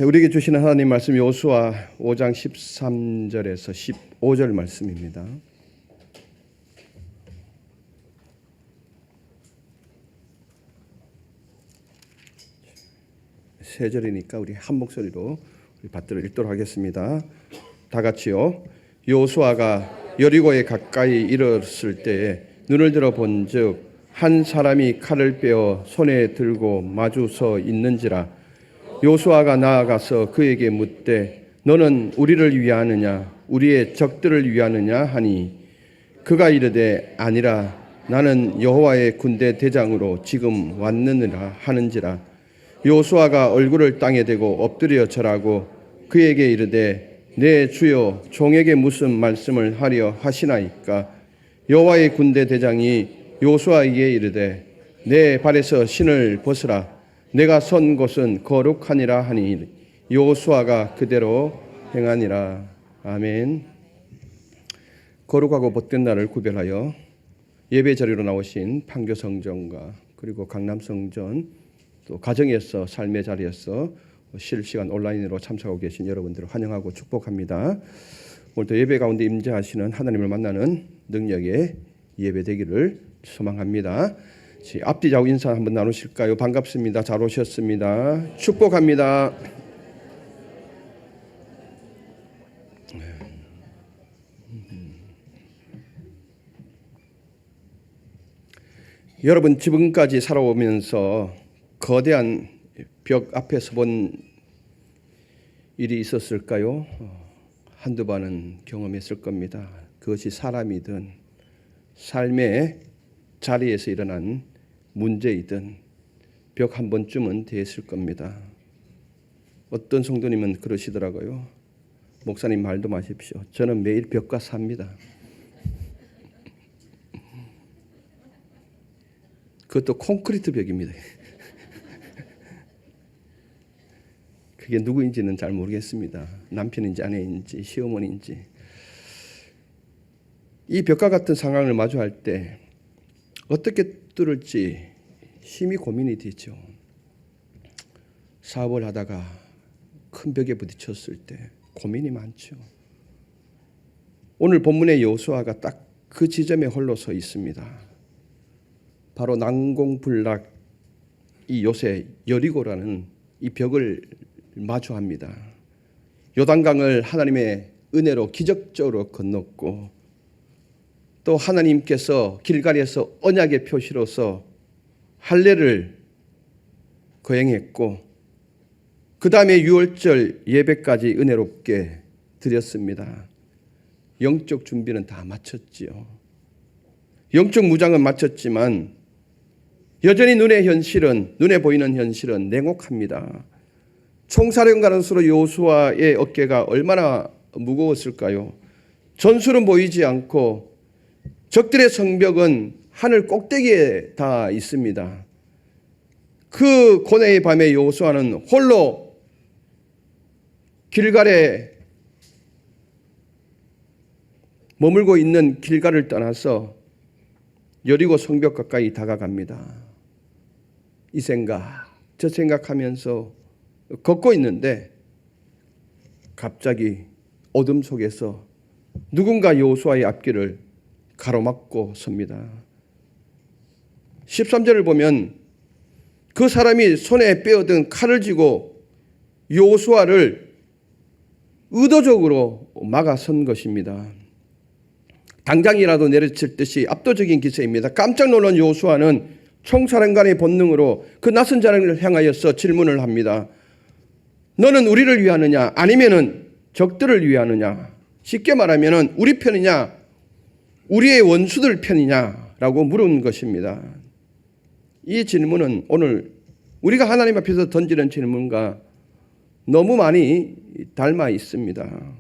우리에게 주시는 하나님 말씀 여호수아 5장 13절에서 15절 말씀입니다. 세 절이니까 우리 한 목소리로 우리 받들어 읽도록 하겠습니다. 다 같이요. 여호수아가 여리고에 가까이 이르렀을 때에 눈을 들어 본즉 한 사람이 칼을 빼어 손에 들고 마주 서 있는지라. 여호수아가 나아가서 그에게 묻되 너는 우리를 위하느냐 우리의 적들을 위하느냐 하니 그가 이르되 아니라 나는 여호와의 군대 대장으로 지금 왔느니라 하는지라. 여호수아가 얼굴을 땅에 대고 엎드려 절하고 그에게 이르되 내 주여 종에게 무슨 말씀을 하려 하시나이까. 여호와의 군대 대장이 여호수아에게 이르되 내 발에서 신을 벗으라. 내가 선 곳은 거룩하니라 하니 여호수아가 그대로 행하니라. 아멘. 거룩하고 복된 날을 구별하여 예배 자리로 나오신 판교성전과 그리고 강남성전 또 가정에서 삶의 자리에서 실시간 온라인으로 참석하고 계신 여러분들을 환영하고 축복합니다. 오늘도 예배 가운데 임재하시는 하나님을 만나는 능력의 예배 되기를 소망합니다. 앞뒤좌우 인사 한번 나누실까요? 반갑습니다. 잘 오셨습니다. 축복합니다. 여러분 지금까지 살아오면서 거대한 벽 앞에서 본 일이 있었을까요? 한두 번은 경험했을 겁니다. 그것이 사람이든 삶의 자리에서 일어난 문제이든 벽 한 번쯤은 됐을 겁니다. 어떤 성도님은 그러시더라고요. 목사님 말도 마십시오. 저는 매일 벽과 삽니다. 그것도 콘크리트 벽입니다. 그게 누구인지는 잘 모르겠습니다. 남편인지 아내인지 시어머니인지. 이 벽과 같은 상황을 마주할 때 어떻게 뚫을지 심히 고민이 되죠. 사업을 하다가 큰 벽에 부딪혔을 때 고민이 많죠. 오늘 본문의 여호수아가 딱 그 지점에 홀로 서 있습니다. 바로 난공불락 이 요새 여리고라는 이 벽을 마주합니다. 요단강을 하나님의 은혜로 기적적으로 건넜고 또 하나님께서 길갈에서 언약의 표시로서 할례를 거행했고 그 다음에 유월절 예배까지 은혜롭게 드렸습니다. 영적 준비는 다 마쳤지요. 영적 무장은 마쳤지만 여전히 눈에 보이는 현실은 냉혹합니다. 총사령관으로 여호수아의 어깨가 얼마나 무거웠을까요? 전술은 보이지 않고 적들의 성벽은 하늘 꼭대기에 다 있습니다. 그 고뇌의 밤에 여호수아는 홀로 길갈에 머물고 있는 길갈을 떠나서 여리고 성벽 가까이 다가갑니다. 이 생각 저 생각하면서 걷고 있는데 갑자기 어둠 속에서 누군가 여호수아의 앞길을 가로막고 섭니다. 13절을 보면 그 사람이 손에 빼어든 칼을 쥐고 여호수아를 의도적으로 막아선 것입니다. 당장이라도 내려칠 듯이 압도적인 기세입니다. 깜짝 놀란 여호수아는 총사령관의 본능으로 그 낯선 자를 향하여서 질문을 합니다. 너는 우리를 위하느냐 아니면은 적들을 위하느냐? 쉽게 말하면은 우리 편이냐 우리의 원수들 편이냐라고 물은 것입니다. 이 질문은 오늘 우리가 하나님 앞에서 던지는 질문과 너무 많이 닮아 있습니다.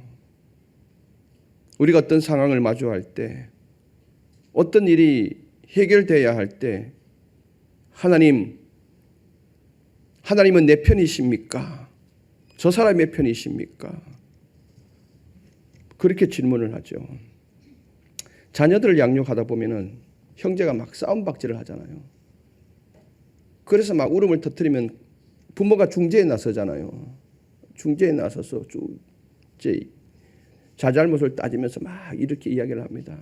우리가 어떤 상황을 마주할 때 어떤 일이 해결돼야 할 때 하나님은 내 편이십니까? 저 사람의 편이십니까? 그렇게 질문을 하죠. 자녀들을 양육하다 보면은 형제가 막 싸움박질을 하잖아요. 그래서 막 울음을 터뜨리면 부모가 중재에 나서잖아요. 중재에 나서서 제 자잘못을 따지면서 막 이렇게 이야기를 합니다.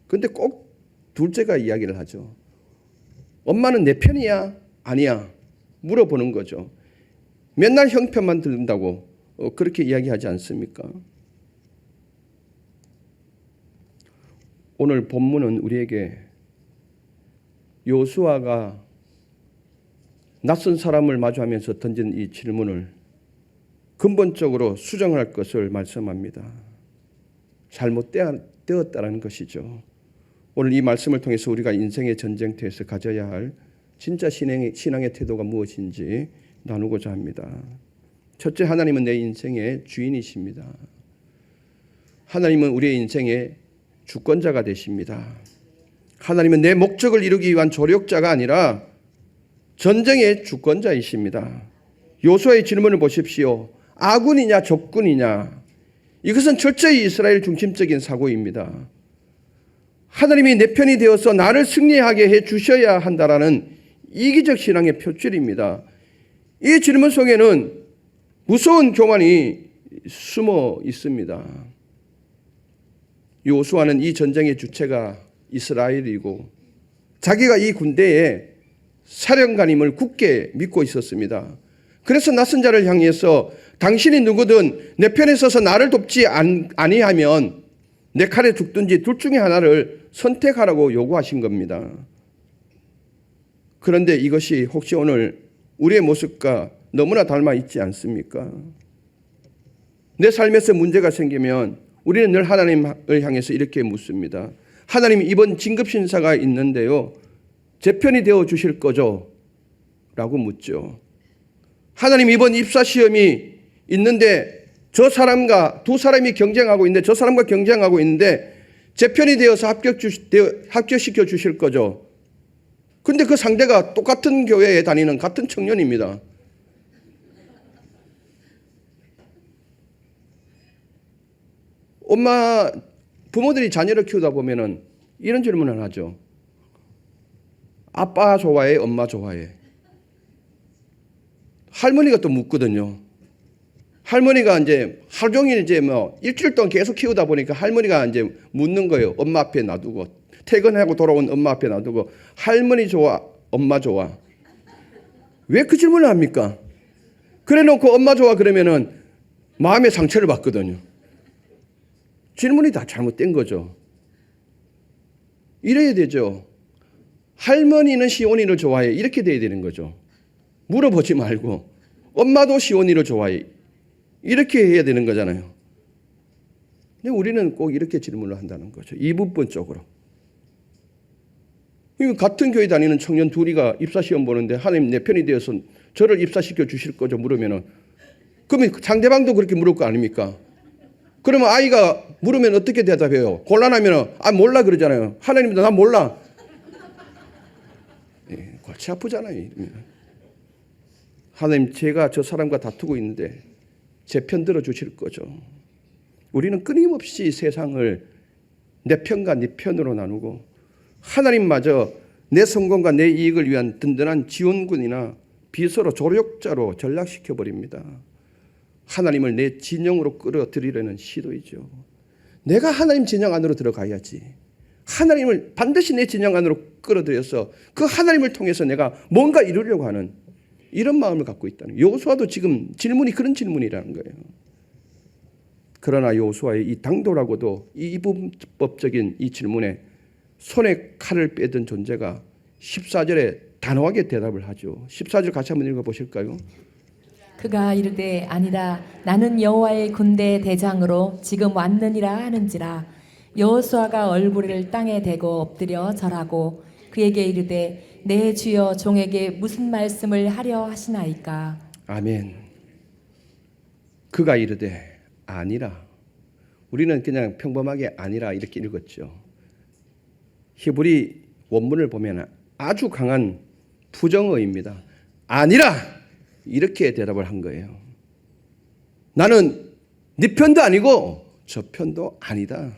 그런데 꼭 둘째가 이야기를 하죠. 엄마는 내 편이야? 아니야? 물어보는 거죠. 맨날 형편만 들은다고 그렇게 이야기하지 않습니까? 오늘 본문은 우리에게 요수아가 낯선 사람을 마주하면서 던진 이 질문을 근본적으로 수정할 것을 말씀합니다. 잘못되었다는 것이죠. 오늘 이 말씀을 통해서 우리가 인생의 전쟁터에서 가져야 할 진짜 신앙의 태도가 무엇인지 나누고자 합니다. 첫째, 하나님은 내 인생의 주인이십니다. 하나님은 우리의 인생의 주권자가 되십니다. 하나님은 내 목적을 이루기 위한 조력자가 아니라 전쟁의 주권자이십니다. 요수아의 질문을 보십시오. 아군이냐 적군이냐? 이것은 철저히 이스라엘 중심적인 사고입니다. 하나님이 내 편이 되어서 나를 승리하게 해 주셔야 한다라는 이기적 신앙의 표출입니다. 이 질문 속에는 무서운 교만이 숨어 있습니다. 요수아는 이 전쟁의 주체가 이스라엘이고 자기가 이 군대의 사령관임을 굳게 믿고 있었습니다. 그래서 낯선 자를 향해서 당신이 누구든 내 편에 서서 나를 돕지 아니하면 내 칼에 죽든지 둘 중에 하나를 선택하라고 요구하신 겁니다. 그런데 이것이 혹시 오늘 우리의 모습과 너무나 닮아 있지 않습니까? 내 삶에서 문제가 생기면 우리는 늘 하나님을 향해서 이렇게 묻습니다. 하나님, 이번 진급신사가 있는데요, 제 편이 되어 주실 거죠? 라고 묻죠. 하나님, 이번 입사시험이 있는데 저 사람과 두 사람이 경쟁하고 있는데 저 사람과 경쟁하고 있는데 제 편이 되어서 합격시켜 주실 거죠? 근데 그 상대가 똑같은 교회에 다니는 같은 청년입니다. 부모들이 자녀를 키우다 보면은 이런 질문을 하죠. 아빠 좋아해? 엄마 좋아해? 할머니가 또 묻거든요. 할머니가 이제 하루 종일 이제 일주일 동안 계속 키우다 보니까 할머니가 이제 묻는 거예요. 엄마 앞에 놔두고. 퇴근하고 돌아온 엄마 앞에 놔두고. 할머니 좋아? 엄마 좋아? 왜 그 질문을 합니까? 그래 놓고 엄마 좋아 그러면은 마음의 상처를 받거든요. 질문이 다 잘못된 거죠. 이래야 되죠. 할머니는 시온이를 좋아해. 이렇게 돼야 되는 거죠. 물어보지 말고 엄마도 시온이를 좋아해. 이렇게 해야 되는 거잖아요. 근데 우리는 꼭 이렇게 질문을 한다는 거죠. 이분법적으로. 같은 교회 다니는 청년 둘이가 입사시험 보는데 하나님 내 편이 되어서 저를 입사시켜 주실 거죠? 물으면은 그러면 상대방도 그렇게 물을 거 아닙니까? 그러면 아이가 물으면 어떻게 대답해요? 곤란하면 몰라 그러잖아요. 하나님도 나 몰라. 골치 아프잖아요. 하나님, 제가 저 사람과 다투고 있는데 제 편 들어주실 거죠. 우리는 끊임없이 세상을 내 편과 네 편으로 나누고 하나님마저 내 성공과 내 이익을 위한 든든한 지원군이나 비서로 조력자로 전락시켜버립니다. 하나님을 내 진영으로 끌어들이려는 시도이죠. 내가 하나님 진영 안으로 들어가야지. 하나님을 반드시 내 진영 안으로 끌어들여서 그 하나님을 통해서 내가 뭔가 이루려고 하는 이런 마음을 갖고 있다는 거예요. 요수아도 지금 질문이 그런 질문이라는 거예요. 그러나 요수아의 이 당돌하고도 이 이분법적인 이 질문에 손에 칼을 빼든 존재가 14절에 단호하게 대답을 하죠. 14절 같이 한번 읽어보실까요? 그가 이르되 아니다 나는 여호와의 군대 대장으로 지금 왔느니라 하는지라. 여호수아가 얼굴을 땅에 대고 엎드려 절하고 그에게 이르되 내 주여 종에게 무슨 말씀을 하려 하시나이까. 아멘. 그가 이르되 아니라. 우리는 그냥 평범하게 아니라 이렇게 읽었죠. 히브리 원문을 보면 아주 강한 부정어입니다. 아니라 이렇게 대답을 한 거예요. 나는 네 편도 아니고 저 편도 아니다.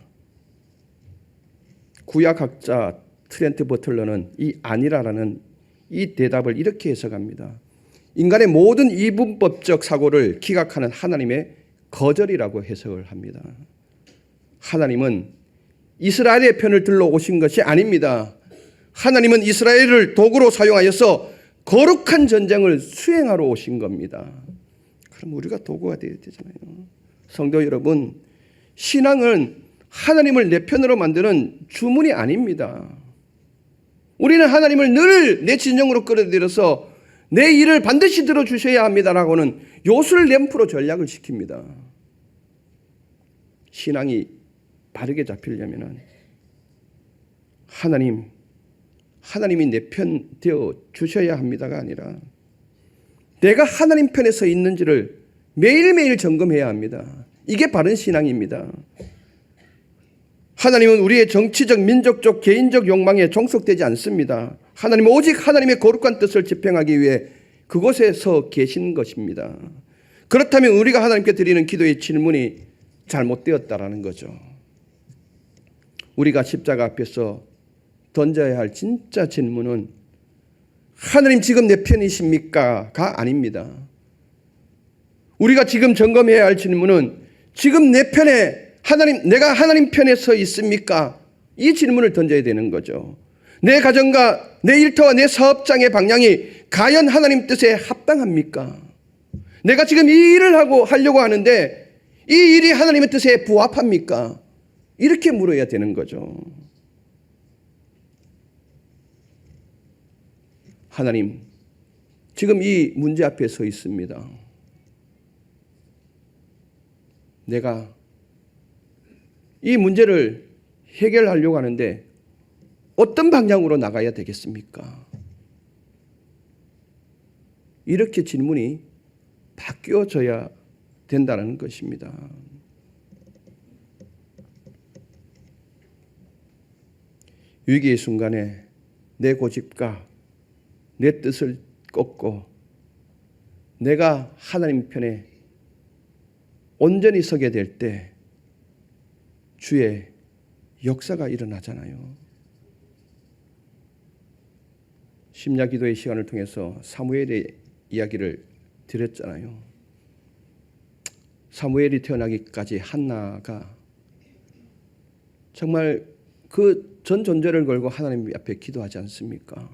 구약학자 트렌트 버틀러는 이 아니라라는 이 대답을 이렇게 해석합니다. 인간의 모든 이분법적 사고를 기각하는 하나님의 거절이라고 해석을 합니다. 하나님은 이스라엘의 편을 들러 오신 것이 아닙니다. 하나님은 이스라엘을 도구로 사용하여서 거룩한 전쟁을 수행하러 오신 겁니다. 그럼 우리가 도구가 되어야 되잖아요. 성도 여러분, 신앙은 하나님을 내 편으로 만드는 주문이 아닙니다. 우리는 하나님을 늘 내 진영으로 끌어들여서 내 일을 반드시 들어주셔야 합니다라고는 요술 램프로 전략을 시킵니다. 신앙이 바르게 잡히려면 하나님이 내 편 되어 주셔야 합니다가 아니라 내가 하나님 편에 서 있는지를 매일매일 점검해야 합니다. 이게 바른 신앙입니다. 하나님은 우리의 정치적, 민족적, 개인적 욕망에 종속되지 않습니다. 하나님은 오직 하나님의 거룩한 뜻을 집행하기 위해 그곳에 서 계신 것입니다. 그렇다면 우리가 하나님께 드리는 기도의 질문이 잘못되었다라는 거죠. 우리가 십자가 앞에서 던져야 할 진짜 질문은 하나님 지금 내 편이십니까?가 아닙니다. 우리가 지금 점검해야 할 질문은 지금 내 편에 내가 하나님 편에 서 있습니까? 이 질문을 던져야 되는 거죠. 내 가정과 내 일터와 내 사업장의 방향이 과연 하나님 뜻에 합당합니까? 내가 지금 이 일을 하려고 하는데 이 일이 하나님의 뜻에 부합합니까? 이렇게 물어야 되는 거죠. 하나님, 지금 이 문제 앞에 서 있습니다. 내가 이 문제를 해결하려고 하는데 어떤 방향으로 나가야 되겠습니까? 이렇게 질문이 바뀌어져야 된다는 것입니다. 위기의 순간에 내 고집과 내 뜻을 꺾고 내가 하나님 편에 온전히 서게 될 때 주의 역사가 일어나잖아요. 심야 기도의 시간을 통해서 사무엘의 이야기를 드렸잖아요. 사무엘이 태어나기까지 한나가 정말 그 전 존재를 걸고 하나님 앞에 기도하지 않습니까?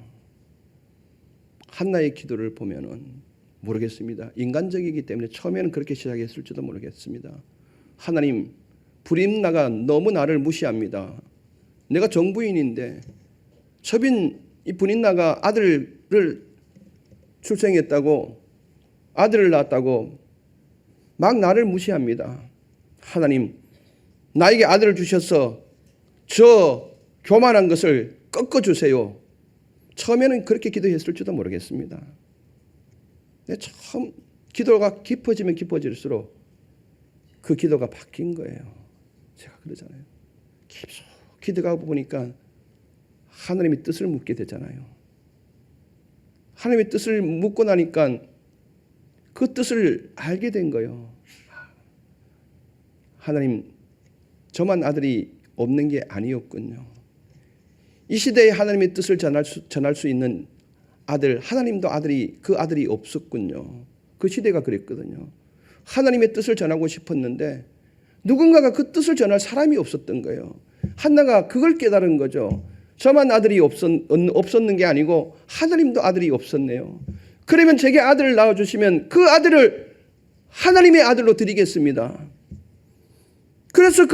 한나의 기도를 보면은 모르겠습니다. 인간적이기 때문에 처음에는 그렇게 시작했을지도 모르겠습니다. 하나님, 불임나가 너무 나를 무시합니다. 내가 정부인인데 이 불임나가 아들을 출생했다고, 아들을 낳았다고 막 나를 무시합니다. 하나님, 나에게 아들을 주셔서 저 교만한 것을 꺾어주세요. 처음에는 그렇게 기도했을지도 모르겠습니다. 처음 기도가 깊어지면 깊어질수록 그 기도가 바뀐 거예요. 제가 그러잖아요. 깊숙이 들어가 보니까 하나님의 뜻을 묻게 되잖아요. 하나님의 뜻을 묻고 나니까 그 뜻을 알게 된 거예요. 하나님, 저만 아들이 없는 게 아니었군요. 이 시대에 하나님의 뜻을 전할 수 있는 아들, 하나님도 그 아들이 없었군요. 그 시대가 그랬거든요. 하나님의 뜻을 전하고 싶었는데 누군가가 그 뜻을 전할 사람이 없었던 거예요. 한나가 그걸 깨달은 거죠. 저만 아들이 없었는 게 아니고 하나님도 아들이 없었네요. 그러면 제게 아들을 낳아주시면 그 아들을 하나님의 아들로 드리겠습니다. 그래서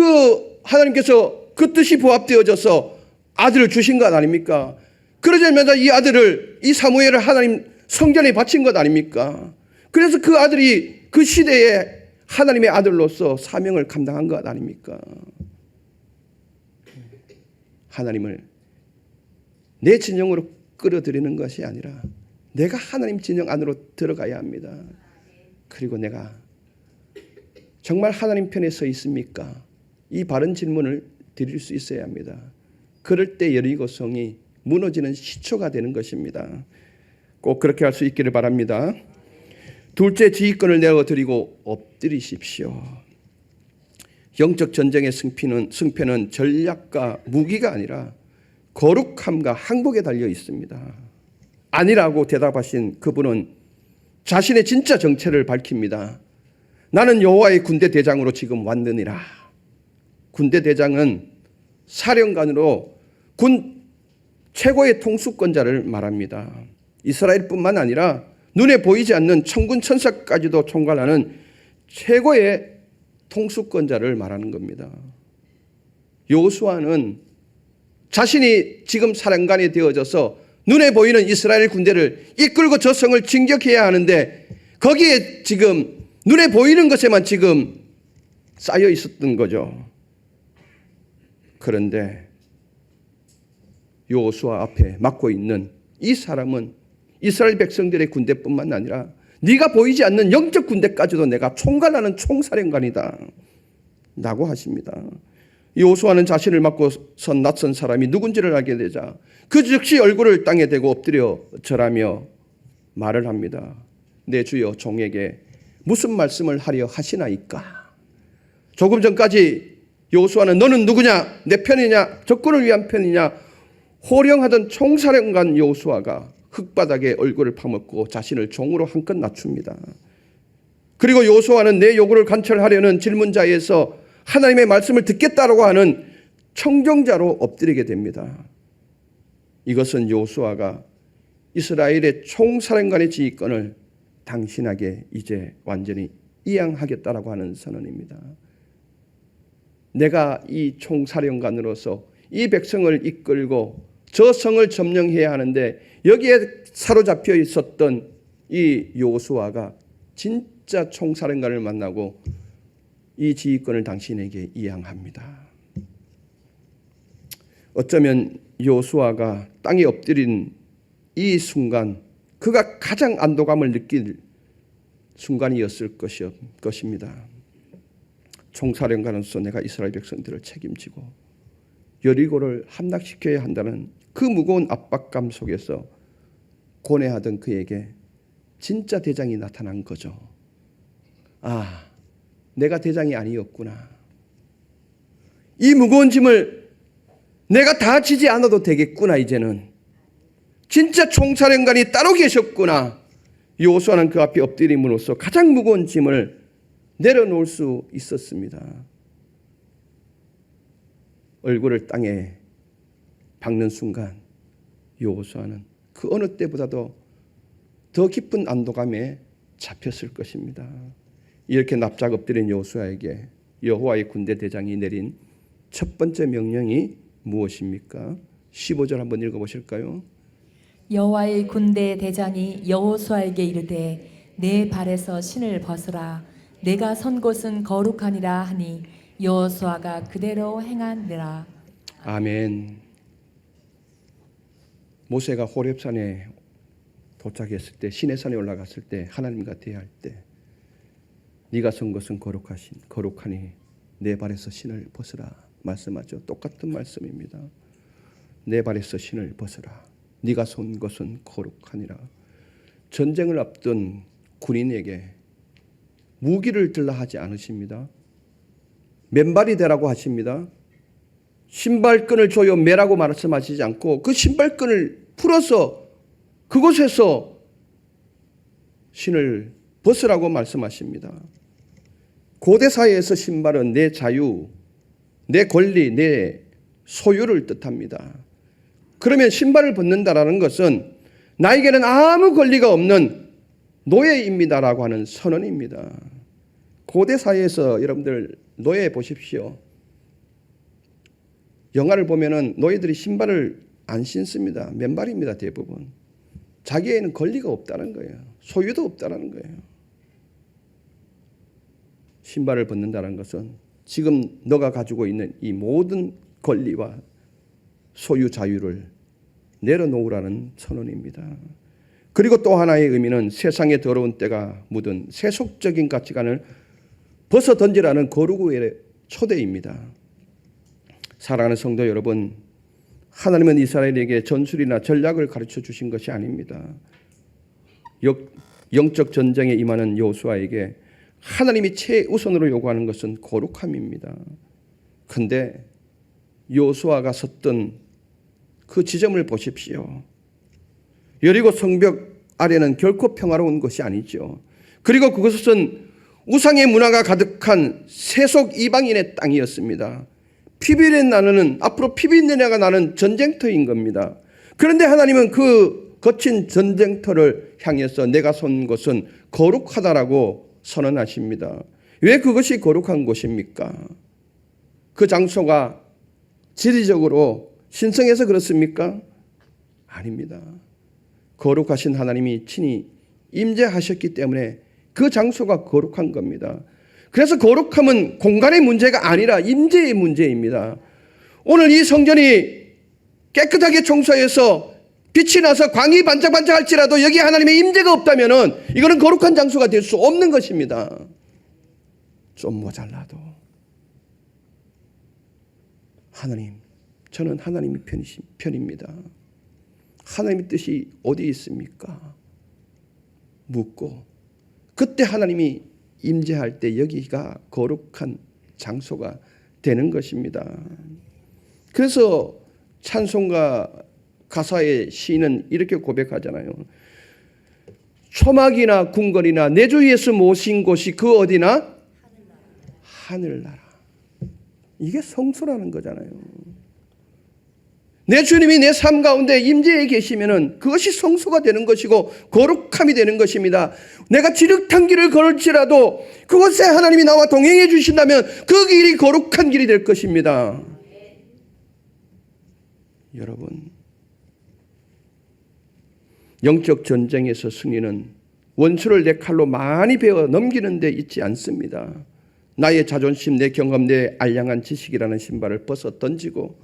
하나님께서 그 뜻이 부합되어져서 아들을 주신 것 아닙니까? 그러자마자 이 사무엘을 하나님 성전에 바친 것 아닙니까? 그래서 그 아들이 그 시대에 하나님의 아들로서 사명을 감당한 것 아닙니까? 하나님을 내 진영으로 끌어들이는 것이 아니라 내가 하나님 진영 안으로 들어가야 합니다. 그리고 내가 정말 하나님 편에 서 있습니까? 이 바른 질문을 드릴 수 있어야 합니다. 그럴 때 여리고성이 무너지는 시초가 되는 것입니다. 꼭 그렇게 할 수 있기를 바랍니다. 둘째, 지휘권을 내어드리고 엎드리십시오. 영적 전쟁의 승패는 전략과 무기가 아니라 거룩함과 항복에 달려 있습니다. 아니라고 대답하신 그분은 자신의 진짜 정체를 밝힙니다. 나는 여호와의 군대 대장으로 지금 왔느니라. 군대 대장은 사령관으로 군 최고의 통수권자를 말합니다. 이스라엘뿐만 아니라 눈에 보이지 않는 천군 천사까지도 총괄하는 최고의 통수권자를 말하는 겁니다. 여호수아는 자신이 지금 사령관이 되어져서 눈에 보이는 이스라엘 군대를 이끌고 저 성을 진격해야 하는데 거기에 지금 눈에 보이는 것에만 지금 쌓여 있었던 거죠. 그런데 여호수아 앞에 맡고 있는 이 사람은 이스라엘 백성들의 군대뿐만 아니라 네가 보이지 않는 영적 군대까지도 내가 총괄하는 총사령관이다 라고 하십니다. 여호수아는 자신을 맡고 선 낯선 사람이 누군지를 알게 되자 그 즉시 얼굴을 땅에 대고 엎드려 절하며 말을 합니다. 내 주여 종에게 무슨 말씀을 하려 하시나이까. 조금 전까지 여호수아는 너는 누구냐, 내 편이냐, 적군을 위한 편이냐 호령하던 총사령관 여호수아가 흙바닥에 얼굴을 파묻고 자신을 종으로 한껏 낮춥니다. 그리고 여호수아는 내 요구를 관철하려는 질문자에서 하나님의 말씀을 듣겠다라고 하는 청정자로 엎드리게 됩니다. 이것은 여호수아가 이스라엘의 총사령관의 지휘권을 당신에게 이제 완전히 이양하겠다라고 하는 선언입니다. 내가 이 총사령관으로서 이 백성을 이끌고 저 성을 점령해야 하는데 여기에 사로잡혀 있었던 이 여호수아가 진짜 총사령관을 만나고 이 지휘권을 당신에게 이양합니다. 어쩌면 여호수아가 땅에 엎드린 이 순간 그가 가장 안도감을 느낄 순간이었을 것입니다. 총사령관으로서 내가 이스라엘 백성들을 책임지고 여리고를 함락시켜야 한다는 그 무거운 압박감 속에서 고뇌하던 그에게 진짜 대장이 나타난 거죠. 아, 내가 대장이 아니었구나. 이 무거운 짐을 내가 다 지지 않아도 되겠구나. 이제는 진짜 총사령관이 따로 계셨구나. 여호수아는 그 앞에 엎드림으로써 가장 무거운 짐을 내려놓을 수 있었습니다. 얼굴을 땅에 박는 순간 여호수아는 그 어느 때보다도 더 깊은 안도감에 잡혔을 것입니다. 이렇게 납작 엎드린 여호수아에게 여호와의 군대 대장이 내린 첫 번째 명령이 무엇입니까? 15절 한번 읽어보실까요? 여호와의 군대 대장이 여호수아에게 이르되 내 발에서 신을 벗으라. 내가 선 곳은 거룩하니라 하니 여호수아가 그대로 행하니라. 아멘. 모세가 호렙산에 도착했을 때, 시내산에 올라갔을 때, 하나님과 대화할 때 네가 선 것은 거룩하니 내 발에서 신을 벗으라 말씀하죠. 똑같은 말씀입니다. 내 발에서 신을 벗으라. 네가 선 것은 거룩하니라. 전쟁을 앞둔 군인에게 무기를 들라 하지 않으십니다. 맨발이 되라고 하십니다. 신발끈을 조여 매라고 말씀하시지 않고 그 신발끈을 풀어서 그곳에서 신을 벗으라고 말씀하십니다. 고대 사회에서 신발은 내 자유, 내 권리, 내 소유를 뜻합니다. 그러면 신발을 벗는다라는 것은 나에게는 아무 권리가 없는 노예입니다라고 하는 선언입니다. 고대 사회에서 여러분들 노예 보십시오. 영화를 보면은 노예들이 신발을 안 신습니다. 맨발입니다, 대부분. 자기에는 권리가 없다는 거예요. 소유도 없다는 거예요. 신발을 벗는다는 것은 지금 너가 가지고 있는 이 모든 권리와 소유 자유를 내려놓으라는 선언입니다. 그리고 또 하나의 의미는 세상의 더러운 때가 묻은 세속적인 가치관을 벗어 던지라는 거룩의 초대입니다. 사랑하는 성도 여러분, 하나님은 이스라엘에게 전술이나 전략을 가르쳐 주신 것이 아닙니다. 영적 전쟁에 임하는 여호수아에게 하나님이 최우선으로 요구하는 것은 거룩함입니다. 그런데 여호수아가 섰던 그 지점을 보십시오. 여리고 성벽 아래는 결코 평화로운 것이 아니죠. 그리고 그것은 우상의 문화가 가득한 세속 이방인의 땅이었습니다. 피비린내 나는, 앞으로 피비린내가 나는 전쟁터인 겁니다. 그런데 하나님은 그 거친 전쟁터를 향해서 내가 선 곳은 거룩하다라고 선언하십니다. 왜 그것이 거룩한 곳입니까? 그 장소가 지리적으로 신성해서 그렇습니까? 아닙니다. 거룩하신 하나님이 친히 임재하셨기 때문에 그 장소가 거룩한 겁니다. 그래서 거룩함은 공간의 문제가 아니라 임재의 문제입니다. 오늘 이 성전이 깨끗하게 청소해서 빛이 나서 광이 반짝반짝할지라도 여기 하나님의 임재가 없다면 이거는 거룩한 장소가 될 수 없는 것입니다. 좀 모자라도 하나님, 저는 하나님의 편입니다. 하나님의 뜻이 어디 있습니까? 묻고 그때 하나님이 임재할 때 여기가 거룩한 장소가 되는 것입니다. 그래서 찬송가 가사의 시인은 이렇게 고백하잖아요. 초막이나 궁궐이나 내 주 예수 모신 곳이 그 어디나? 하늘나라. 이게 성소라는 거잖아요. 내 주님이 내 삶 가운데 임재해 계시면은 그것이 성소가 되는 것이고 거룩함이 되는 것입니다. 내가 지륵한 길을 걸을지라도 그곳에 하나님이 나와 동행해 주신다면 그 길이 거룩한 길이 될 것입니다. 여러분, 영적 전쟁에서 승리는 원수를 내 칼로 많이 베어 넘기는 데 있지 않습니다. 나의 자존심, 내 경험, 내 알량한 지식이라는 신발을 벗어 던지고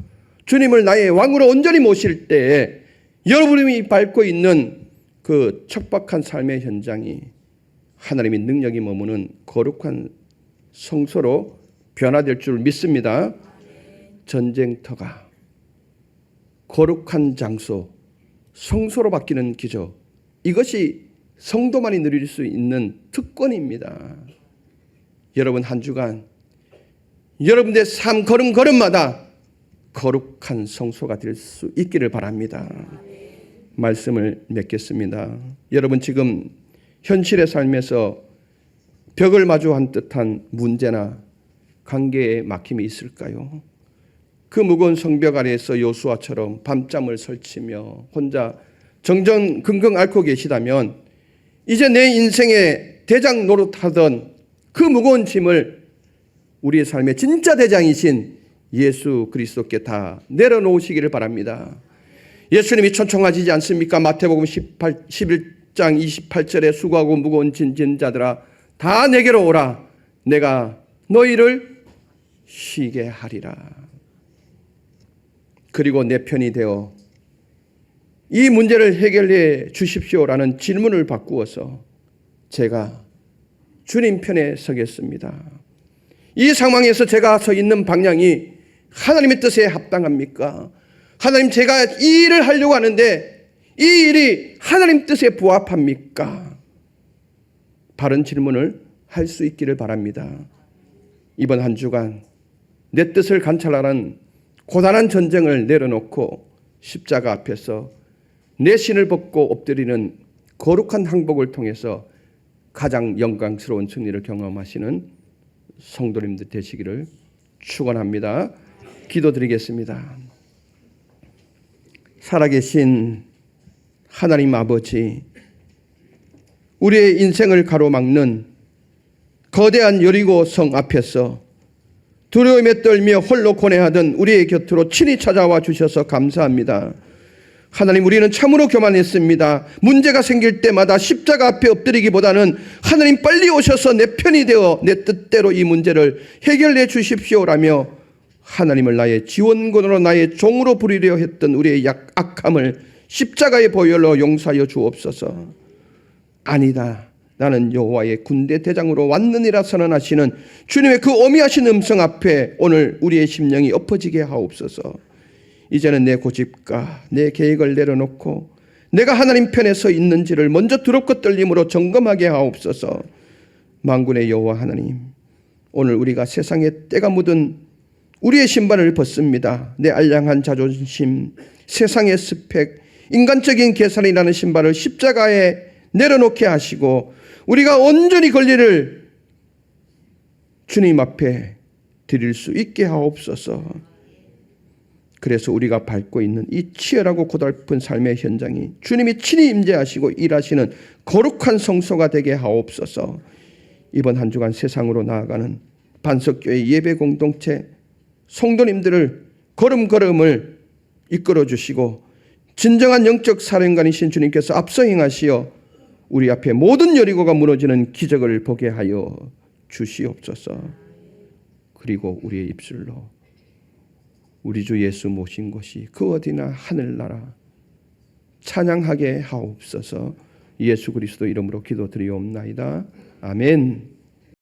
주님을 나의 왕으로 온전히 모실 때 여러분이 밟고 있는 그 척박한 삶의 현장이 하나님의 능력이 머무는 거룩한 성소로 변화될 줄 믿습니다. 전쟁터가 거룩한 장소, 성소로 바뀌는 기적, 이것이 성도만이 누릴 수 있는 특권입니다. 여러분 한 주간 여러분의 삶 걸음걸음마다 거룩한 성소가 될 수 있기를 바랍니다. 말씀을 맺겠습니다. 여러분 지금 현실의 삶에서 벽을 마주한 듯한 문제나 관계에 막힘이 있을까요? 그 무거운 성벽 아래에서 요수아처럼 밤잠을 설치며 혼자 정정긍긍 앓고 계시다면 이제 내 인생의 대장 노릇하던 그 무거운 짐을 우리의 삶의 진짜 대장이신 예수 그리스도께 다 내려놓으시기를 바랍니다. 예수님이 초청하시지 않습니까? 마태복음 11장 28절에 수고하고 무거운 짐진 자들아 다 내게로 오라. 내가 너희를 쉬게 하리라. 그리고 내 편이 되어 이 문제를 해결해 주십시오라는 질문을 바꾸어서 제가 주님 편에 서겠습니다. 이 상황에서 제가 서 있는 방향이 하나님의 뜻에 합당합니까? 하나님, 제가 이 일을 하려고 하는데 이 일이 하나님 뜻에 부합합니까? 바른 질문을 할 수 있기를 바랍니다. 이번 한 주간 내 뜻을 관찰하는 고단한 전쟁을 내려놓고 십자가 앞에서 내 신을 벗고 엎드리는 거룩한 항복을 통해서 가장 영광스러운 승리를 경험하시는 성도님들 되시기를 축원합니다. 기도드리겠습니다. 살아계신 하나님 아버지, 우리의 인생을 가로막는 거대한 여리고 성 앞에서 두려움에 떨며 홀로 고뇌하던 우리의 곁으로 친히 찾아와 주셔서 감사합니다. 하나님, 우리는 참으로 교만했습니다. 문제가 생길 때마다 십자가 앞에 엎드리기보다는 하나님 빨리 오셔서 내 편이 되어 내 뜻대로 이 문제를 해결해 주십시오라며 하나님을 나의 지원군으로 나의 종으로 부리려 했던 우리의 악함을 십자가의 보혈로 용서하여 주옵소서. 아니다, 나는 여호와의 군대 대장으로 왔느니라 선언하시는 주님의 그 오미하신 음성 앞에 오늘 우리의 심령이 엎어지게 하옵소서. 이제는 내 고집과 내 계획을 내려놓고 내가 하나님 편에 서 있는지를 먼저 두렵고 떨림으로 점검하게 하옵소서. 만군의 여호와 하나님, 오늘 우리가 세상에 때가 묻은 우리의 신발을 벗습니다. 내 알량한 자존심, 세상의 스펙, 인간적인 계산이라는 신발을 십자가에 내려놓게 하시고 우리가 온전히 권리를 주님 앞에 드릴 수 있게 하옵소서. 그래서 우리가 밟고 있는 이 치열하고 고달픈 삶의 현장이 주님이 친히 임재하시고 일하시는 거룩한 성소가 되게 하옵소서. 이번 한 주간 세상으로 나아가는 반석교회 예배 공동체 성도님들을 걸음걸음을 이끌어 주시고 진정한 영적 사령관이신 주님께서 앞서 행하시어 우리 앞에 모든 여리고가 무너지는 기적을 보게 하여 주시옵소서. 그리고 우리의 입술로 우리 주 예수 모신 것이 그 어디나 하늘나라 찬양하게 하옵소서. 예수 그리스도 이름으로 기도드리옵나이다. 아멘.